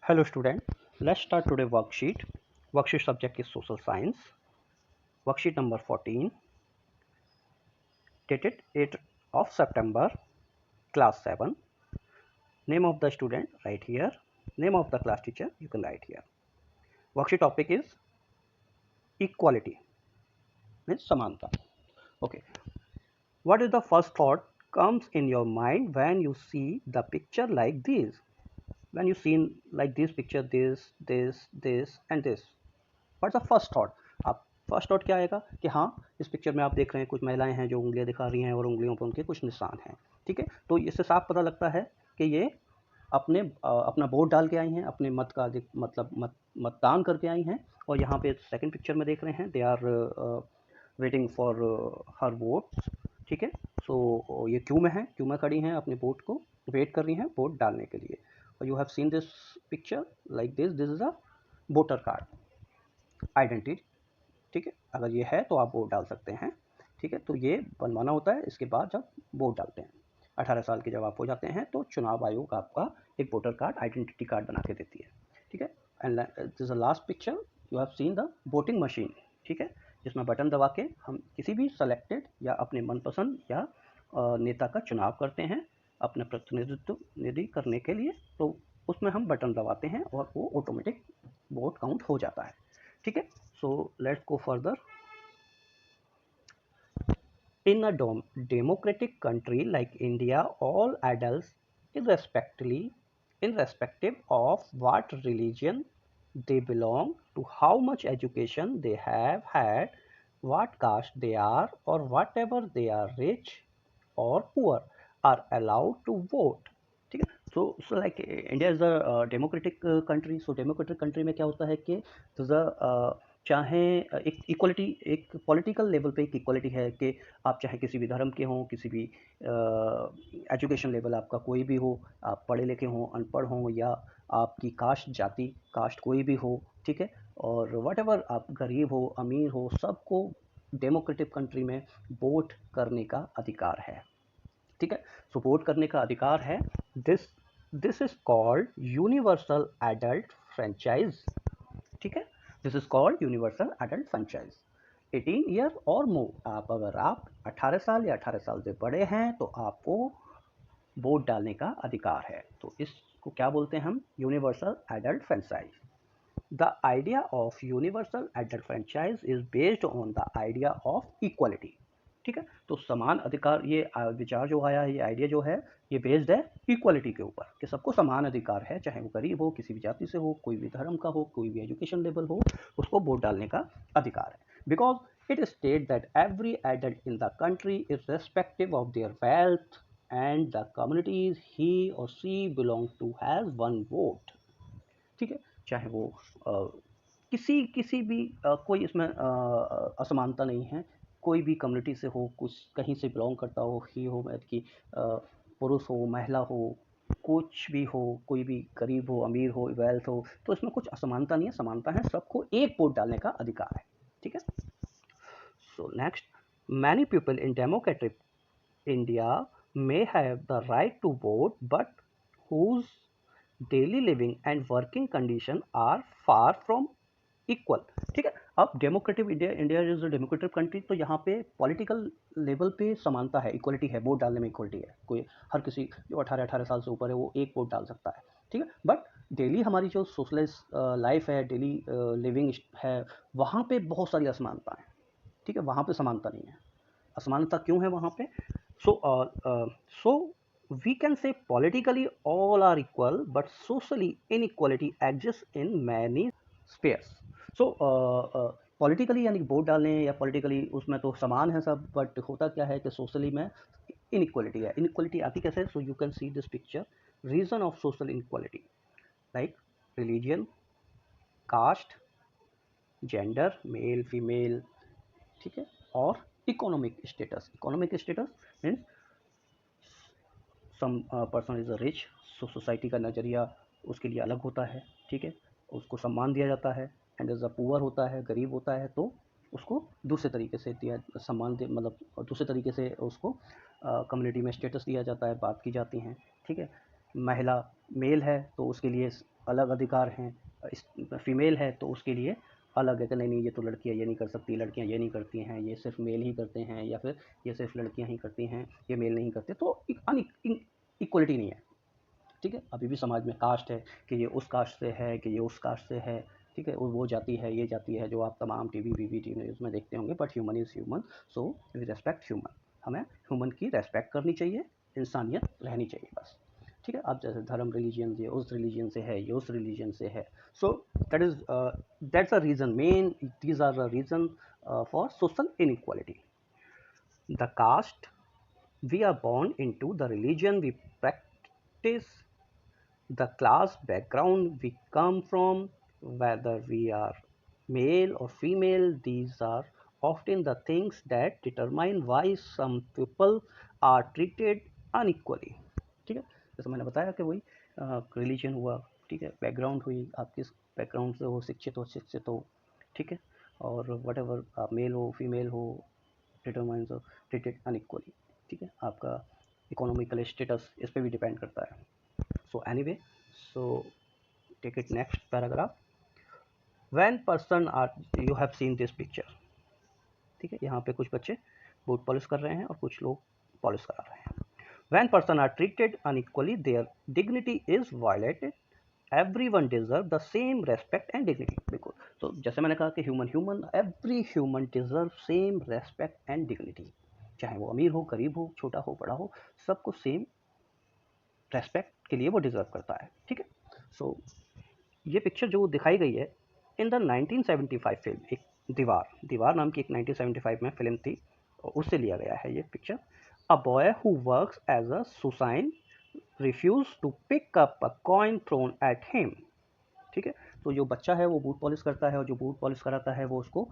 Hello student, let's start today worksheet. Worksheet subject is social science. Worksheet number 14, dated 8th of September, class 7. Name of the student right here. Name of the class teacher you can write here. Worksheet topic is equality, means samanta. Okay, what is the first thought comes in your mind when you see the picture like this? When you see like this picture, this and this, what's the first thought? आप first thought क्या आएगा कि हाँ, इस picture में आप देख रहे हैं कुछ महिलाएं हैं जो उंगलियां दिखा रही हैं और उंगलियों पर उनके कुछ निशान हैं। ठीक है, तो इससे साफ पता लगता है कि ये अपना वोट डाल के आई हैं, अपने मत का मतलब मतदान करके आई हैं। और यहाँ पे सेकंड पिक्चर में देख रहे हैं, they are waiting for her vote. ठीक है, सो ये क्यू में है, क्यू में खड़ी हैं, अपने वोट को वेट कर रही हैं वोट डालने के लिए। और you have seen this picture like this is a voter card identity. ठीक है, अगर ये है तो आप वोट डाल सकते हैं। ठीक है, तो ये बनवाना होता है इसके बाद जब वोट डालते हैं। 18 साल के जब आप हो जाते हैं तो चुनाव आयोग आपका एक वोटर कार्ड आइडेंटिटी कार्ड बना के देती है। ठीक है, and this is the last picture, you have seen the voting machine. ठीक है, जिसमें बटन दबा के हम किसी भी सेलेक्टेड या अपने मनपसंद या नेता का चुनाव करते हैं अपने प्रतिनिधित्व करने के लिए। तो उसमें हम बटन दबाते हैं और वो ऑटोमेटिक वोट काउंट हो जाता है। ठीक है, so let's go further. In a democratic country like India, all adults, irrespective of what religion they belong to, how much education they have had, what caste they are, or whatever they are rich or poor, are allowed to vote. ठीक है, so like India is a democratic country. So democratic country में क्या होता है कि चाहे एक equality, एक पॉलिटिकल लेवल पे एक इक्वलिटी है कि आप चाहे किसी भी धर्म के हों, किसी भी एजुकेशन लेवल आपका कोई भी हो, आप पढ़े लिखे हों, अनपढ़ हों, या आपकी कास्ट जाति कास्ट कोई भी हो। ठीक है, और वट एवर आप गरीब हो अमीर हो, सबको डेमोक्रेटिक कंट्री में वोट करने का अधिकार है। ठीक है, सो वोट करने का अधिकार है। This is called universal adult franchise. ठीक है, this is called universal adult franchise. 18 year और मोर, अगर आप 18 साल या 18 साल से बड़े हैं तो आपको वोट डालने का अधिकार है। तो इसको क्या बोलते हैं हम? Universal adult franchise. The idea of universal adult franchise is based on the idea of equality. ठीक है, तो समान अधिकार, ये विचार जो आया है, ये आइडिया जो है, ये बेस्ड है इक्वालिटी के ऊपर कि सबको समान अधिकार है, चाहे वो गरीब हो, किसी भी जाति से हो, कोई भी धर्म का हो, कोई भी एजुकेशन लेवल हो, उसको वोट डालने का अधिकार है। Because it state that every adult in the country irrespective of their wealth and the communities he or she belong to has one vote. ठीक है, चाहे वो किसी भी कोई इसमें असमानता नहीं है, कोई भी कम्युनिटी से हो, कुछ कहीं से बिलोंग करता हो, ही हो मतलब कि पुरुष हो महिला हो, कुछ भी हो, कोई भी गरीब हो अमीर हो वेल्थ हो, तो इसमें कुछ असमानता नहीं है, समानता है, सबको एक वोट डालने का अधिकार है। ठीक है, so next, many people in democratic India may have the right to vote but whose daily living and working condition are far from equal. ठीक है, अब democratic India is a democratic country, तो यहाँ पे पॉलिटिकल लेवल पे समानता है, equality है, वोट डालने में इक्वलिटी है। कोई हर किसी जो 18 साल से ऊपर है वो एक वोट डाल सकता है। ठीक है, बट डेली हमारी जो सोशलाइज लाइफ है, डेली लिविंग है, वहाँ पे बहुत सारी असमानता है। ठीक है, वहाँ पे समानता नहीं है। असमानता क्यों है वहाँ पे? So we can say politically all are equal, but socially inequality exists in many spheres. So politically यानी वोट डालने या पॉलिटिकली उसमें तो समान है सब, बट होता क्या है कि सोशली में इनइक्वालिटी है। इनइक्वालिटी आती कैसे? So you can see this picture, reason of social inequality like religion, caste, gender male female. ठीक है, और economic status. Economic status means some person is rich, society का नज़रिया उसके लिए अलग होता है। ठीक है, उसको सम्मान दिया जाता है। एंड एज अ पुअर होता है, गरीब होता है, तो उसको दूसरे तरीके से दिया सम्मान दे, मतलब दूसरे तरीके से उसको कम्युनिटी में स्टेटस दिया जाता है, बात की जाती हैं। ठीक है, महिला मेल है तो उसके लिए अलग अधिकार हैं, फीमेल है तो उसके लिए अलग है कि नहीं नहीं ये तो लड़कियां ये नहीं कर सकती, लड़कियां ये नहीं करती हैं, ये सिर्फ मेल ही करते हैं, या फिर ये सिर्फ लड़कियां ही करती हैं, ये मेल नहीं करते। तो इक्वलिटी नहीं है, ठीक है। अभी भी समाज में कास्ट है कि ये उस कास्ट से है, कि ये उस कास्ट से है, ठीक है। वो जाति है, ये जाति है, जो आप तमाम टीवी वीवी न्यूज़ में देखते होंगे। But human is human, so we respect human. हमें ह्यूमन की रेस्पेक्ट करनी चाहिए, इंसानियत रहनी चाहिए बस, ठीक है। अब जैसे धर्म, रिलीजन, ये उस रिलीजन से है, ये उस रिलीजन से है, so that is that's a reason, main these are the reason for social inequality. The caste we are born into, the religion we practice, the class background we come from, whether we are male or female, these are often the things that determine why some people are treated unequally, ठीक है। जैसे मैंने बताया कि वही religion हुआ, ठीक है, बैकग्राउंड हुई, आप किस बैकग्राउंड से हो, शिक्षित हो, ठीक है, और वट एवर आप मेल हो फीमेल हो, डिटरमाइंस ऑफ ट्रीटेड अनइक्वली, ठीक है। आपका इकोनॉमिकल स्टेटस इस पर भी डिपेंड करता है। So anyway, so take it next paragraph. When person are, you have seen this picture, ठीक है। यहाँ पे कुछ बच्चे बूट पॉलिश कर रहे हैं और कुछ लोग पॉलिश करा रहे हैं। When person are treated unequally, their dignity is violated, everyone deserve the same respect and dignity, बिल्कुल। तो जैसे मैंने कहा कि every human deserve same respect and dignity, चाहे वो अमीर हो, गरीब हो, छोटा हो, बड़ा हो, सबको सेम रेस्पेक्ट के लिए वो डिजर्व करता है, ठीक है। सो ये पिक्चर जो दिखाई गई है इन द 1975 फिल्म, एक दीवार नाम की एक 1975 में फिल्म थी, और उससे लिया गया है ये picture. A boy who works as a shoeshine refuse to pick up a coin thrown at him, ठीक है। तो जो बच्चा है वो बूट पॉलिश करता है, और जो बूट पॉलिश कराता है वो उसको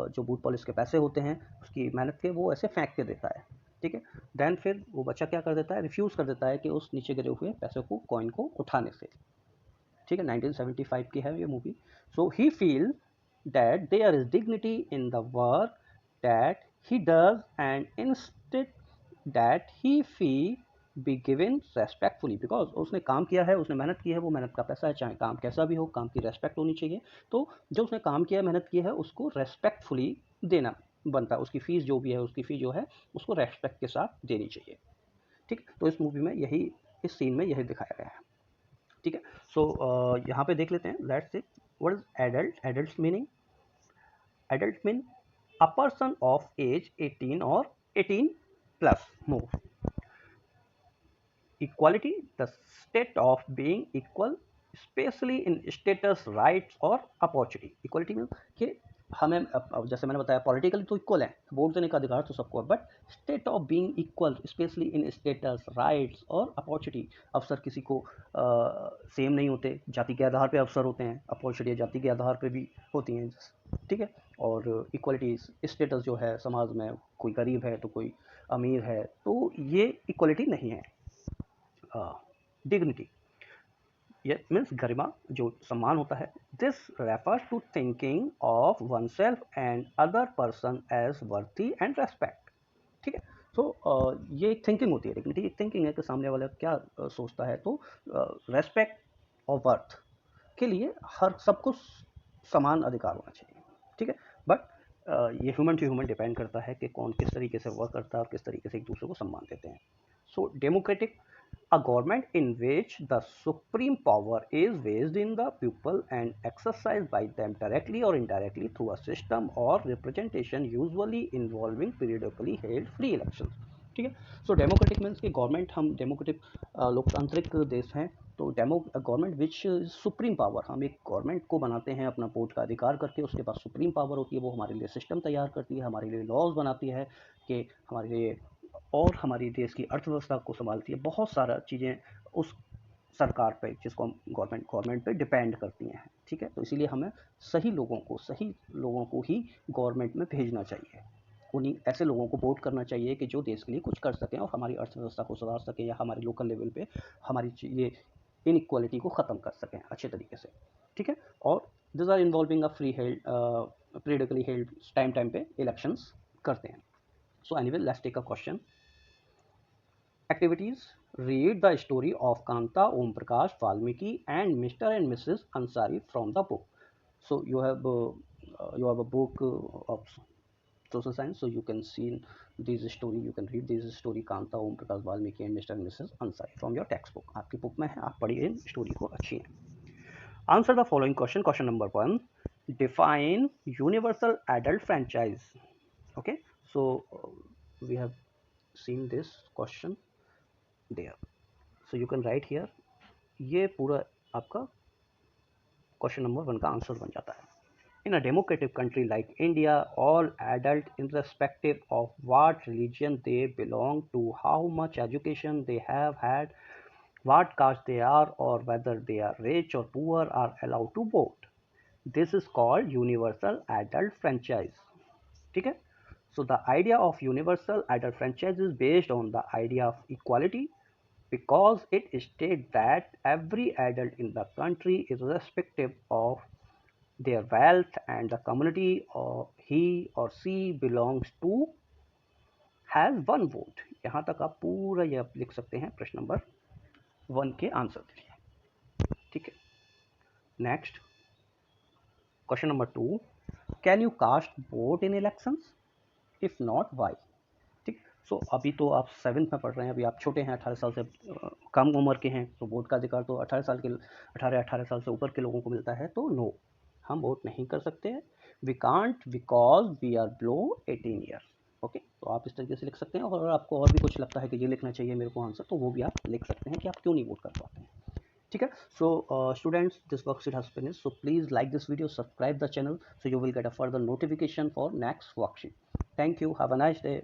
जो बूट पॉलिश के पैसे होते हैं उसकी मेहनत के, वो ऐसे फेंक के देता है, ठीक है। देन फिर वो बच्चा क्या कर देता है, रिफ्यूज़ कर देता है कि उस नीचे गिरे हुए पैसे को, कॉइन को उठाने से, ठीक है। 1975 की है ये मूवी। So he feel that there is dignity in the work that he does, and instead that he fee be given respectfully, because उसने काम किया है, उसने मेहनत की है, वो मेहनत का पैसा है, चाहे काम कैसा भी हो, काम की रेस्पेक्ट होनी चाहिए। तो जो उसने काम किया है, मेहनत की है, उसको रेस्पेक्टफुली देना बनता है। उसकी फीस जो भी है, उसकी फ़ी जो है उसको रेस्पेक्ट के साथ देनी चाहिए, ठीक। तो इस मूवी में यही, इस सीन में यही दिखाया गया है, ठीक है। सो यहाँ पे देख लेते हैं, let's see what is adult. Adult mean a person of age 18 और 18 plus more. Equality, the state of being equal, specially in status, rights और अपॉर्चुनिटी। इक्वालिटी मीन कि हमें, अब जैसे मैंने बताया, पॉलिटिकली तो इक्वल है, वोट देने का अधिकार तो सबको है, but state of being equal, specially in status, rights और अपॉर्चुनिटी। अवसर किसी को सेम नहीं होते, जाति के आधार पे अवसर होते हैं, अपॉर्चुनिटी जाति के आधार पे भी होती हैं, ठीक है। और इक्वलिटी स्टेटस जो है समाज में, कोई गरीब है तो कोई अमीर है, तो ये इक्वलिटी नहीं है। डिग्निटी, ये मीन्स गरिमा, जो सम्मान होता है। This refers to thinking of one self and other person as worthy and respect, ठीक है। तो ये एक थिंकिंग होती है, डिग्निटी एक थिंकिंग है कि सामने वाला क्या सोचता है। तो रेस्पेक्ट और वर्थ के लिए हर सबको समान अधिकार होना चाहिए, ठीक है। बट ये ह्यूमन टू ह्यूमन डिपेंड करता है कि कौन किस तरीके से वर्क करता है और किस तरीके से एक दूसरे को सम्मान देते हैं। सो democratic, a government in which the supreme power is vested in the people and exercised by them directly or indirectly through a system or representation usually involving periodically held free elections, ठीक है। सो democratic means कि government, हम democratic लोकतांत्रिक देश हैं, तो government which supreme power, हम एक गवर्नमेंट को बनाते हैं अपना वोट का अधिकार करके, उसके पास सुप्रीम पावर होती है, वो हमारे लिए सिस्टम तैयार करती है, हमारे लिए लॉज बनाती है कि हमारे लिए, और हमारी देश की अर्थव्यवस्था को संभालती है। बहुत सारा चीज़ें उस सरकार पे, जिसको हम गवर्नमेंट पे डिपेंड करती हैं, ठीक है। तो इसीलिए हमें सही लोगों को ही गवर्नमेंट में भेजना चाहिए, उन्हीं ऐसे लोगों को वोट करना चाहिए कि जो देश के लिए कुछ कर सकें और हमारी अर्थव्यवस्था को सुधार सकें, या हमारे लोकल लेवल पे हमारी ये इनइक्वालिटी को ख़त्म कर सकें अच्छे तरीके से, ठीक है। और this are involving a free held, periodically held, time पे इलेक्शंस करते हैं। So anyway, let's take a question. Activities. Read the story of Kanta Om Prakash Valmiki and Mr. and Mrs. Ansari from the book. So you have a book of social science, so you can see this story, you can read this story Kanta Om Prakash Valmiki and Mr. and Mrs. Ansari from your textbook. आपकी book में है, आप पढ़िए in story को, अच्छी है. Answer the following question. Question number 1. Define universal adult franchise. Okay, so we have seen this question there. So you can write here. ये पूरा आपका क्वेश्चन नंबर 1 का आंसर बन जाता है. In a democratic country like India, all adults, irrespective of what religion they belong to, how much education they have had, what caste they are, or whether they are rich or poor, are allowed to vote. This is called universal adult franchise. ठीक है. So the idea of universal adult franchise is based on the idea of equality, because it states that every adult in the country, irrespective of their wealth and the community or he or she belongs to, has one vote. यहाँ तक आप पूरा ये आप लिख सकते हैं प्रश्न नंबर 1 के आंसर के लिए. ठीक है. Next question number 2. Can you cast vote in elections? If not why? ठीक. सो अभी तो आप 7th में पढ़ रहे हैं, अभी आप छोटे हैं, 18 साल से कम उम्र के हैं, तो वोट का अधिकार तो 18 साल से ऊपर के लोगों को मिलता है. तो नो, हम वोट नहीं कर सकते हैं. We can't because we are below 18 years. Okay, तो आप इस तरीके से लिख सकते हैं. और अगर आपको और भी कुछ लगता है कि ये लिखना चाहिए मेरे को आंसर, तो वो भी आप लिख सकते हैं कि आप क्यों नहीं वोट कर पाते हैं. ठीक है. So students, this worksheet has finished. So please like this video, subscribe the channel, so you will get a further notification for next worksheet. Thank you. Have a nice day.